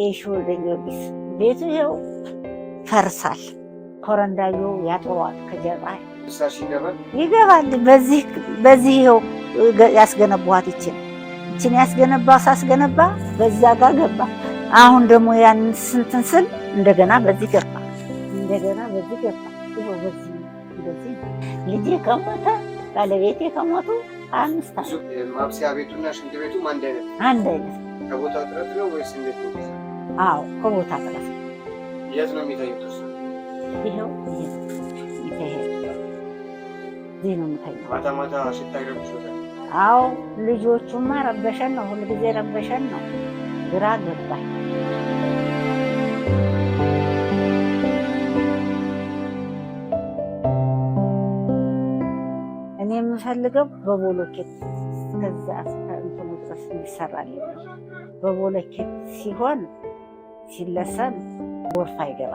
የሾለ ጊዮርጊስ ቤቱ ይኸው ፈርሳል። ኮረንዳዩ ያጥዋል ከጀርባ ይገባል። በዚህ ይኸው ያስገነባኋት ይችን ያስገነባ ሳስገነባ በዛ ጋር ገባ። አሁን ደግሞ ያን ስንትን ስል እንደገና በዚህ ገባ። ይኸው በዚህ እንደዚህ ልጄ ከሞተ ባለቤቴ ከሞቱ 5 ዓመት። ማብሰያ ቤቱና ሽንት ቤቱ አንድ አይነት ከቦታ ጥረት ነው ወይስ እንዴት ነው? አዎ ከቦታ ጥረት። የት ነው የሚተኙት? ይኸው እዚህ ነው የምተኛው። ማታ ሽታ ይረብሾታል? አዎ ልጆቹማ ረበሸን ነው፣ ሁልጊዜ ረበሸን ነው። ግራ ገባኝ። እኔ የምፈልገው በቦሎኬት ከዛ እስከ ድረስ እንዲሰራልኝ። በቦሎኬት ሲሆን ሲለሰን ጎርፍ አይገባ